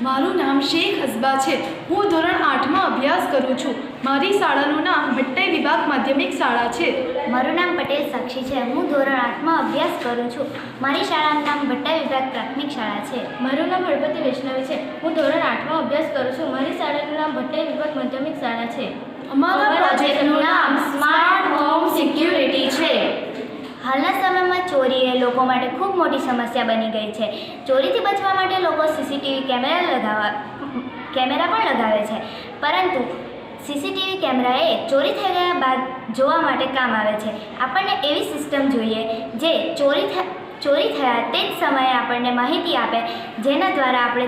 મારું નામ શેખ હસબા છે. હું ધોરણ 8માં અભ્યાસ કરું છું. મારી શાળાનું નામ ભટ્ટાઈ વિભાગ માધ્યમિક શાળા છે. મારું નામ પટેલ સાક્ષી છે. હું ધોરણ 8માં અભ્યાસ કરું છું. મારી શાળાનું નામ ભટ્ટાઈ વિભાગ પ્રાથમિક શાળા છે. મારું નામ હળપતિ વૈષ્ણવી છે. હું ધોરણ 8માં અભ્યાસ કરું છું. મારી શાળાનું નામ ભટ્ટાઈ વિભાગ માધ્યમિક શાળા છે. અમારા પ્રોજેક્ટનું નામ સ્માર્ટ હોમ સિક્યુરિટી છે. હાલના સમયમાં ચોરી એ લોકો માટે ખૂબ મોટી સમસ્યા બની ગઈ છે. ચોરીથી બચવા માટે લોકો સીસીટીવી કેમેરા પણ લગાવે છે, પરંતુ સીસીટીવી કેમેરા એ ચોરી થઈ ગયા બાદ જોવા માટે કામ આવે છે. આપણને એવી સિસ્ટમ જોઈએ જે ચોરી થયા તે જ સમયે આપણને માહિતી આપે, જેના દ્વારા આપણે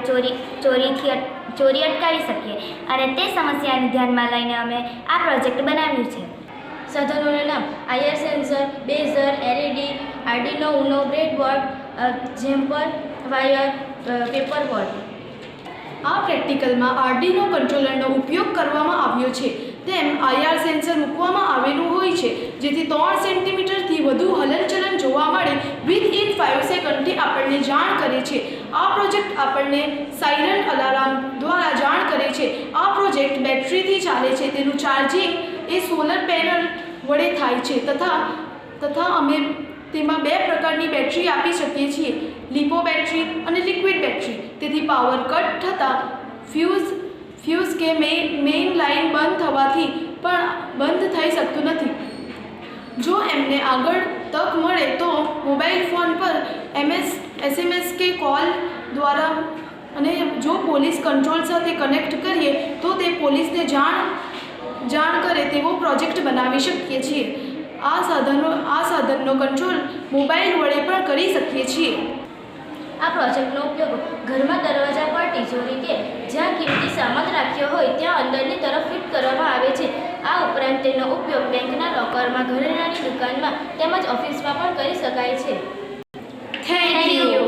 ચોરી અટકાવી શકીએ. અને તે સમસ્યાને ધ્યાનમાં લઈને અમે આ પ્રોજેક્ટ બનાવ્યું છે. સાધનોના નામ IR sensor, buzzer, LED, Arduino Uno, breadboard, jumper, wire, paper board. આ પ્રેક્ટિકલમાં આર્ડિનો કંટ્રોલરનો ઉપયોગ કરવામાં આવ્યો છે. તેમ આઈઆર સેન્સર મૂકવામાં આવેલું હોય છે, જેથી 3 સેન્ટીમીટરથી વધુ હલનચલન જોવા મળે વિથઇન 5 સેકન્ડથી આપણને જાણ કરે છે. આ પ્રોજેક્ટ આપણને સાયરન અલાર્મ દ્વારા જાણ કરે છે. આ પ્રોજેક્ટ બેટરીથી ચાલે છે. તેનું ચાર્જિંગ એ સોલર પેનલ વડે થાય છે તથા અમે તેમાં 2 પ્રકારની બેટરી આપી શકીએ છીએ, લિપો બેટરી અને લિક્વિડ બેટરી. તેથી પાવર કટ થતાં ફ્યુઝ કે મેઇન લાઇન બંધ થવાથી પણ બંધ થઈ શકતું નથી. જો એમને આગળ તક મળે તો મોબાઈલ ફોન પર SMS કે કોલ દ્વારા અને જો પોલીસ કંટ્રોલ સાથે કનેક્ટ કરીએ તો તે પોલીસને જાણ કરે તેવો પ્રોજેક્ટ બનાવી શકીએ છીએ. આ સાધનનો કંટ્રોલ મોબાઈલ વડે પણ કરી શકીએ છીએ. આ પ્રોજેક્ટનો ઉપયોગ ઘરમાં દરવાજા પર તિજોરી કે જ્યાં કિંમતી સામાન રાખ્યો હોય ત્યાં અંદરની તરફ ફિટ કરવામાં આવે છે. આ ઉપરાંત તેનો ઉપયોગ બેંકના લોકરમાં, ઘરેણાની દુકાનમાં તેમજ ઓફિસમાં પણ કરી શકાય છે. Thank you.